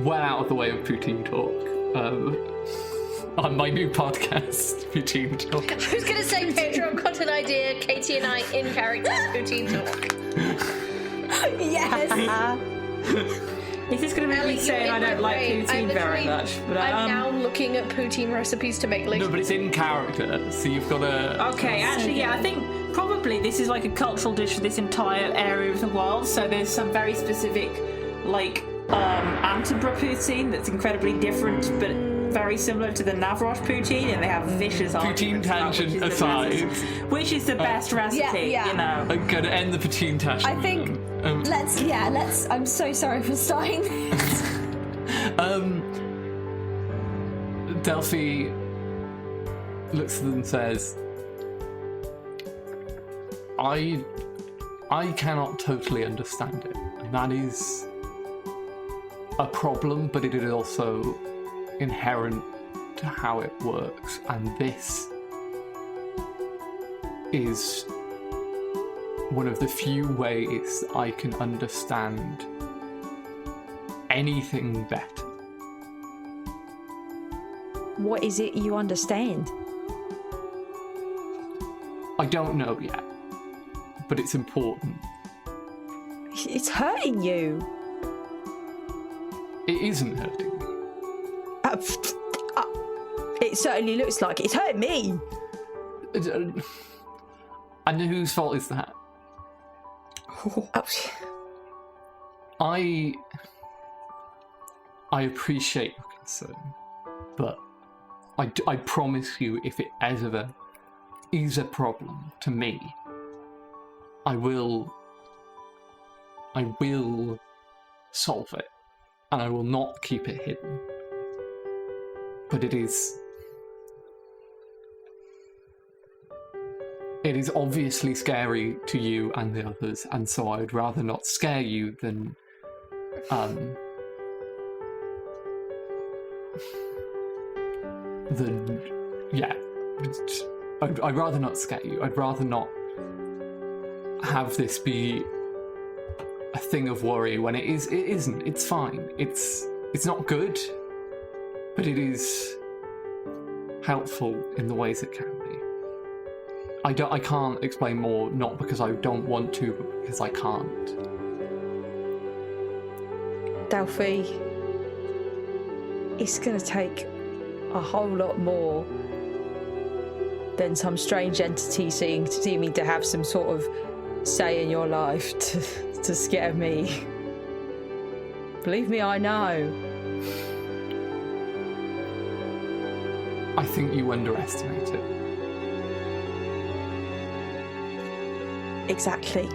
Well out of the way of Poutine talk. On my new podcast, Poutine Talk. I was going to say Patreon content idea, Katie and I in character, Poutine Talk. Yes. Is this going to make me Elliott, say you're I don't like great. poutine very much? But I'm now looking at poutine recipes to make later. No, but it's in character, so you've got to... Okay, actually, yeah, I think probably this is like a cultural dish for this entire area of the world. So there's some very specific, like, Antibra poutine that's incredibly different, but very similar to the Navrosh poutine, and they have vicious Poutine tangent aside. Which is the best recipe, yeah. you know? I'm going to end the Poutine tangent. I think let's I'm so sorry for starting this. Delphi looks at them and says, I cannot totally understand it, and that is a problem, but it is also inherent to how it works, and this is one of the few ways I can understand anything better. What is it you understand? I don't know yet, but it's important. It's hurting you. It isn't hurting me. It certainly looks like it's hurting me. And whose fault is that? I appreciate your concern, but I promise you, if it ever is a problem to me, I will solve it, and I will not keep it hidden. But it is obviously scary to you and the others, and so I would rather not scare you than I'd rather not scare you. I'd rather not have this be a thing of worry when it isn't. It's fine. It's not good, but it is helpful in the ways it can be. I can't explain more, not because I don't want to, but because I can't. Delphi, it's going to take a whole lot more than some strange entity seeming to have some sort of say in your life to scare me. Believe me, I know. I think you underestimate it. Exactly.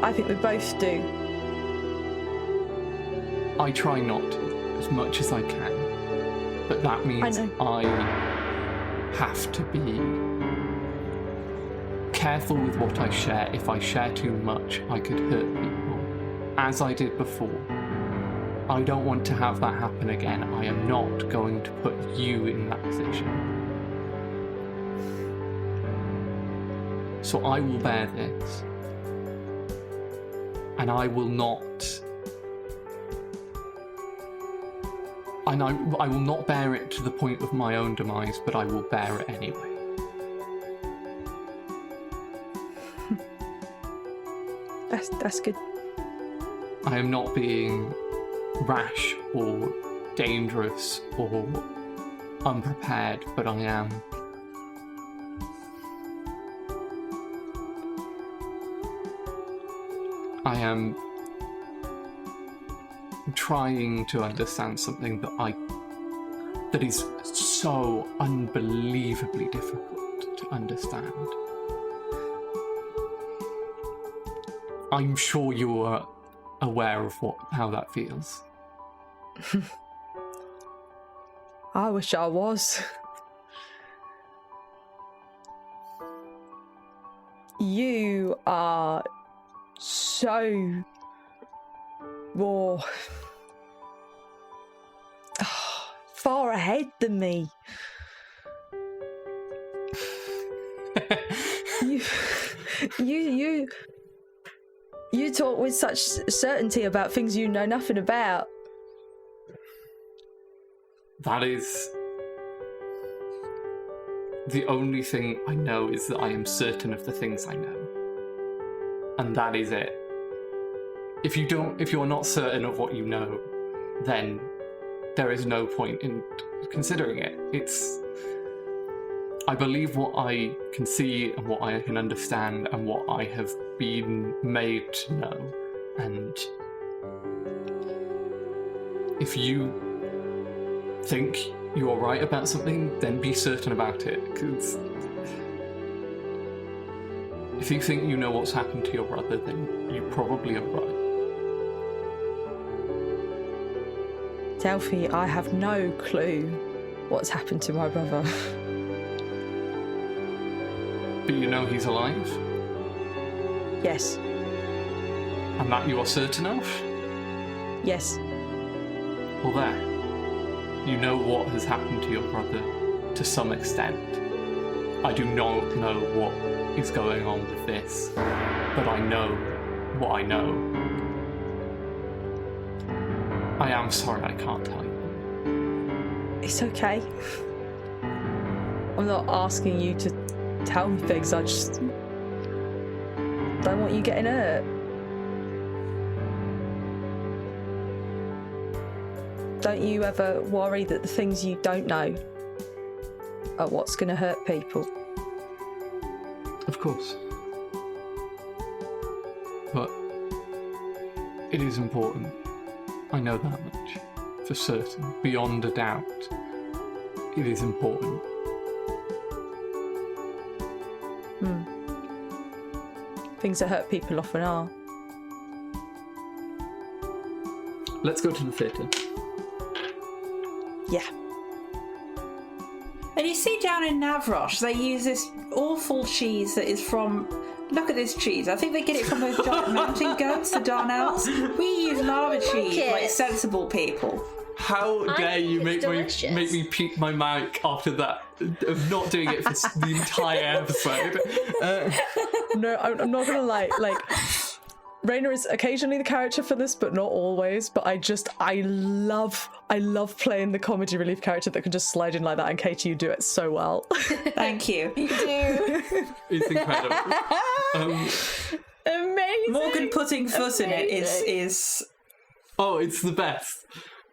I think we both do. I try not to, as much as I can, but that means I have to be careful with what I share. If I share too much, I could hurt people, as I did before. I don't want to have that happen again. I am not going to put you in that position. So I will bear this, and I will not. And I will not bear it to the point of my own demise, but I will bear it anyway. That's good. I am not being rash or dangerous or unprepared, but I am trying to understand something that is so unbelievably difficult to understand. I'm sure you are aware of how that feels. I wish I was. You are so more far ahead than me. You talk with such certainty about things you know nothing about. That is the only thing I know, is that I am certain of the things I know. And that is it. If you're not certain of what you know, then there is no point in considering it. I believe what I can see and what I can understand and what I have been made to know. And if you think you're right about something, then be certain about it. Because if you think you know what's happened to your brother, then you probably are right. Delphi, I have no clue what's happened to my brother. But you know he's alive? Yes. And that you are certain of? Yes. Well, there. You know what has happened to your brother to some extent. I do not know what is going on with this, but I know what I know. I am sorry I can't tell you. It's okay. I'm not asking you to tell me things, I just don't want you getting hurt. Don't you ever worry that the things you don't know are what's going to hurt people? Of course. But it is important. I know that much. For certain. Beyond a doubt. It is important. Things that hurt people often are. Let's go to the theatre. Yeah. And you see down in Navrosh, they use this awful cheese that is from... Look at this cheese. I think they get it from those giant mountain goats, the Darnells. We use lava cheese like sensible people. How dare you make delicious. me puke my mic after that, of not doing it for the entire episode. No, I'm not gonna lie. Like, Raina is occasionally the character for this, but not always. But I love playing the comedy relief character that can just slide in like that. And Katie, you do it so well. Thank you. You do. It's incredible. Amazing. Morgan putting foot in it is... Oh, it's the best.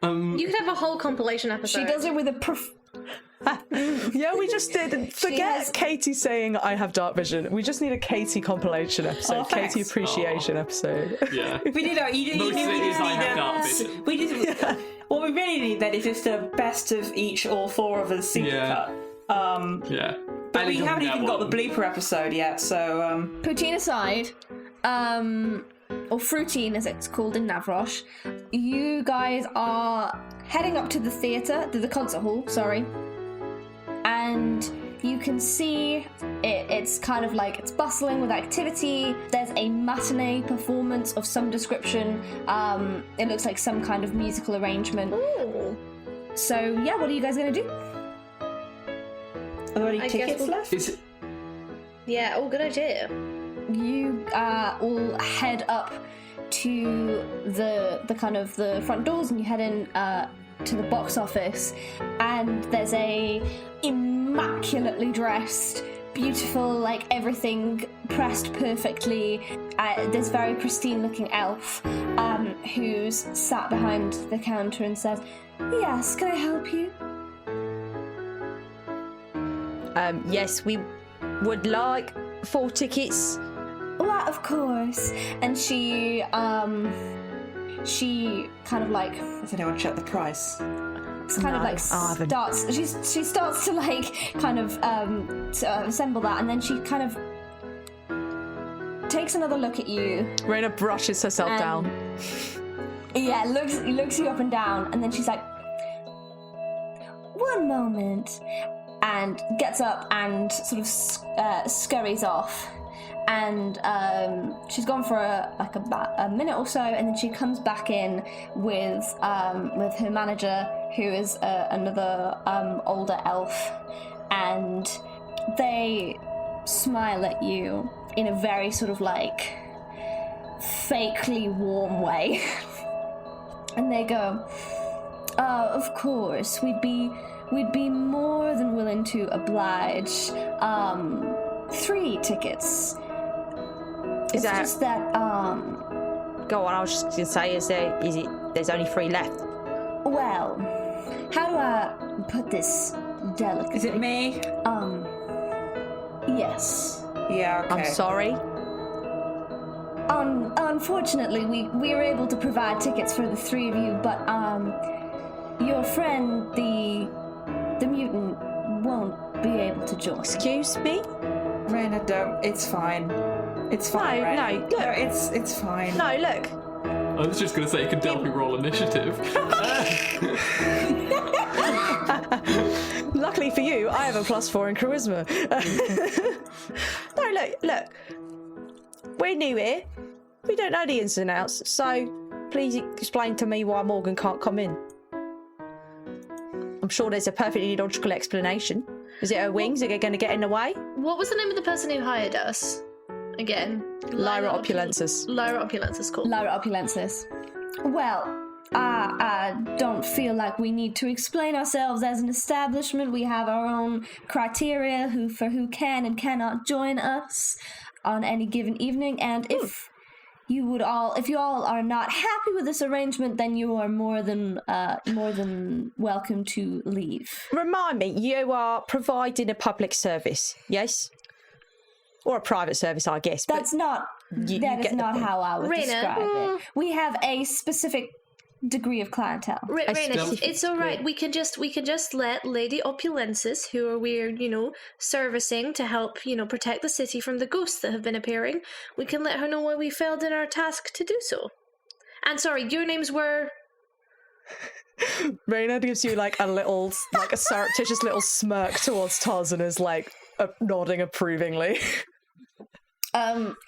You could have a whole compilation episode. She does it with a Yeah, we just did. Forget Katie saying I have dark vision. We just need a Katie compilation episode, Katie appreciation episode. Yeah. We need a... Most things I have dark vision. We just... What we really need then is just a best of each, all four of us supercut. Yeah. But we haven't even got the bleeper episode yet, so... Poutine aside, or Fruitine as it's called in Navrosh, you guys are heading up to the theatre, to the concert hall, sorry. And you can see it's kind of like it's bustling with activity. There's a matinee performance of some description. It looks like some kind of musical arrangement. Ooh. So yeah, what are you guys gonna do? Are there any tickets left? Yeah, oh, good idea. You all head up to the kind of the front doors, and you head in to the box office, and there's a immaculately dressed, beautiful, like everything pressed perfectly, this very pristine looking elf who's sat behind the counter and says, "Yes, can I help you?" Yes, we would like 4 tickets. Well, of course. And she kind of like... Has anyone checked the price? It's kind of like starts... She starts to like kind of to assemble that, and then she kind of takes another look at you. Raina brushes herself down. Yeah, looks you up and down, and then she's like, "One moment," and gets up and sort of scurries off. And she's gone for about a minute or so, and then she comes back in with her manager, who is another older elf, and they smile at you in a very sort of like fakely warm way, and they go, "Of course, we'd be more than willing to oblige. 3 tickets." Is that just that, Go on, I was just going to say, there's only 3 left. well, how do I put this delicately? Is it me? Yes. Yeah, okay. I'm sorry. Unfortunately, we were able to provide tickets for the 3 of you, but, your friend, the mutant, won't be able to join. Excuse me? Raina, don't. It's fine. It's fine. No, Raina. look. No, it's fine. No, look. I was just going to say, can Delphi roll initiative? Luckily, luckily for you, I have a +4 in charisma. No, look. We're new here. We don't know the ins and outs, so please explain to me why Morgan can't come in. I'm sure there's a perfectly logical explanation. Is it her wings? Are they going to get in the way? What was the name of the person who hired us? Again. Lyra Opulensis. Lyra Opulensis, cool. Lyra Opulensis. Well, I don't feel like we need to explain ourselves as an establishment. We have our own criteria for who can and cannot join us on any given evening, and if you all are not happy with this arrangement, then you are more than welcome to leave. Remind me, you are providing a public service, yes? Or a private service, I guess. That is not how I would describe it. We have a specific degree of clientele. Raina, it's all right. We can just let Lady Opulensis, who we're servicing to help protect the city from the ghosts that have been appearing. We can let her know why we failed in our task to do so. And sorry, your names were. Raina gives you a surreptitious little smirk towards Taz and is nodding approvingly. The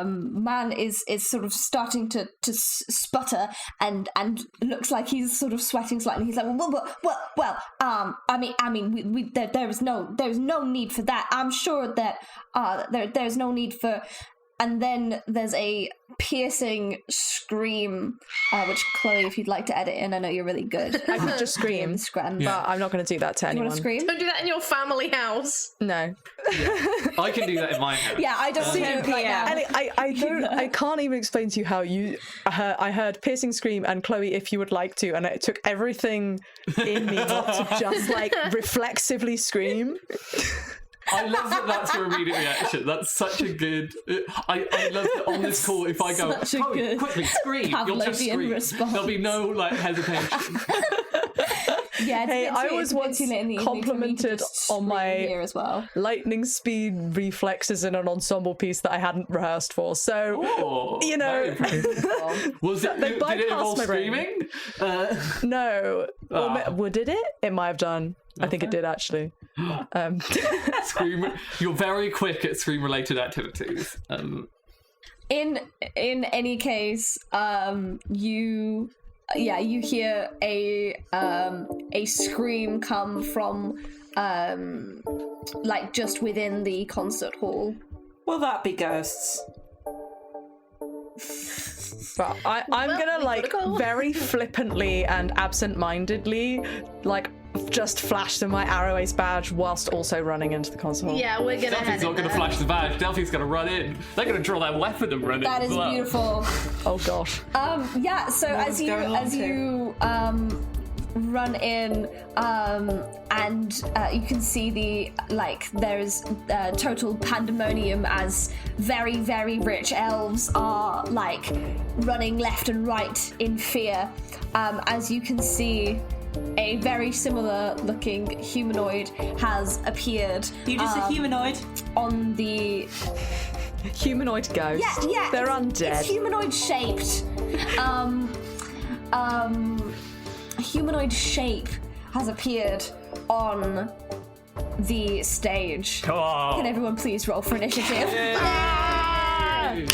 man is sort of starting to sputter and looks like he's sort of sweating slightly. He's like, there's no need for that. I'm sure that there's no need for. And then there's a piercing scream, which Chloe, if you'd like to edit in, I know you're really good. I could just scream, but I'm not going to do that to anyone. You want to scream? Don't do that in your family house. No. I can do that in my house. Yeah, I don't do it right now. I can't even explain to you how I heard piercing scream and Chloe, if you would like to, and it took everything in me not to just reflexively scream. I love that that's your immediate reaction. That's such a good... I love that on this call, if I go, quickly, scream, you'll just scream. Response. There'll be no, hesitation. Yeah, hey, I was once complimented on my as well. lightning speed reflexes in an ensemble piece that I hadn't rehearsed for. So, Was it? Did it involve screaming? No. Or did it? It might have done. I think it did actually. Scream. You're very quick at scream-related activities. In any case, you hear a scream come from just within the concert hall. Will that be ghosts? But I'm gonna very flippantly and absent-mindedly just flash them my Arrow Ace badge whilst also running into the console. Yeah, we're gonna Delphi's not gonna flash the badge. Delphi's gonna run in. They're gonna draw their weapon and run in. That is beautiful. Oh gosh. So as you run in, and you can see there's total pandemonium as very, very rich elves are running left and right in fear. As you can see, a very similar looking humanoid has appeared. You just a humanoid? On the humanoid ghost. Yeah. They're undead. It's humanoid shaped. A humanoid shape has appeared on the stage. Come on. Can everyone please roll for initiative? Yay!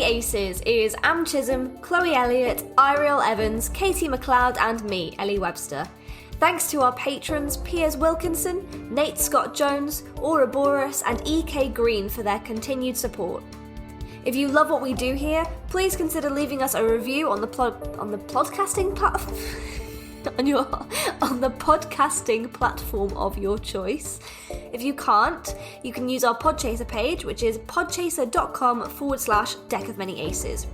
Aces is Am Chisholm, Chloe Elliott, Eiriol Evans, Katie McLeod and me, Ellie Webster. Thanks to our patrons Piers Wilkinson, Nate Scott Jones, Ouroboros and EK Green for their continued support. If you love what we do here, please consider leaving us a review on the podcasting platform. on the podcasting platform of your choice. If you can't, you can use our Podchaser page, which is podchaser.com/Deck of Many Aces.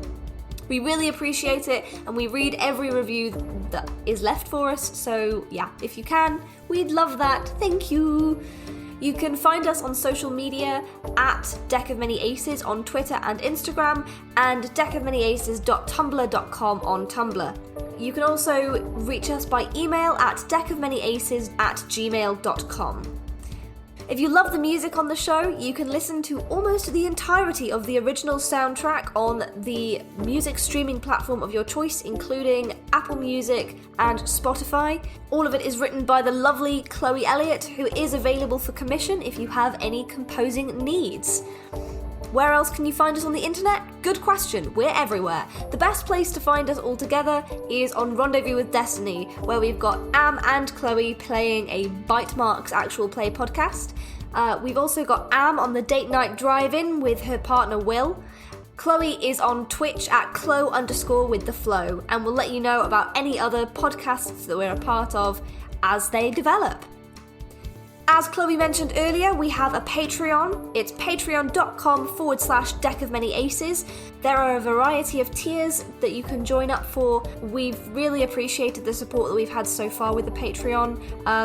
We really appreciate it, and we read every review that is left for us, so yeah, if you can, we'd love that. Thank you. You can find us on social media at Deck of Many Aces on Twitter and Instagram, and deckofmanyaces.tumblr.com on Tumblr. You can also reach us by email at deckofmanyaces@gmail.com. If you love the music on the show, you can listen to almost the entirety of the original soundtrack on the music streaming platform of your choice, including Apple Music and Spotify. All of it is written by the lovely Chloe Elliott, who is available for commission if you have any composing needs. Where else can you find us on the internet? Good question. We're everywhere. The best place to find us all together is on Rendezvous with Destiny, where we've got Am and Chloe playing a Bite Marks actual play podcast. We've also got Am on the Date Night Drive-In with her partner Will. Chloe is on Twitch at Chloe_with_the_flow, and we'll let you know about any other podcasts that we're a part of as they develop. As Chloe mentioned earlier, we have a Patreon. It's patreon.com/deckofmanyaces. There are a variety of tiers that you can join up for. We've really appreciated the support that we've had so far with the Patreon.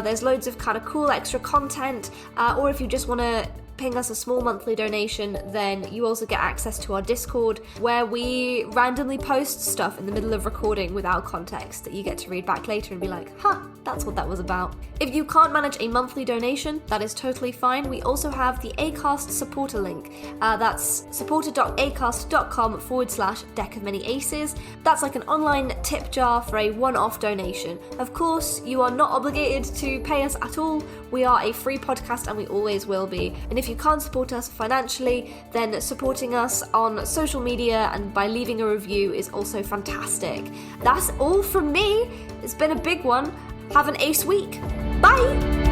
There's loads of kind of cool extra content, or if you just want to ping us a small monthly donation, then you also get access to our Discord, where we randomly post stuff in the middle of recording without context that you get to read back later and be like, that's what that was about. If you can't manage a monthly donation, that is totally fine. We also have the Acast supporter link. That's supporter.acast.com/deckofmanyaces. That's like an online tip jar for a one-off donation. Of course, you are not obligated to pay us at all. We are a free podcast and we always will be. And if you can't support us financially, then supporting us on social media and by leaving a review is also fantastic. That's all from me. It's been a big one. Have an ace week. Bye!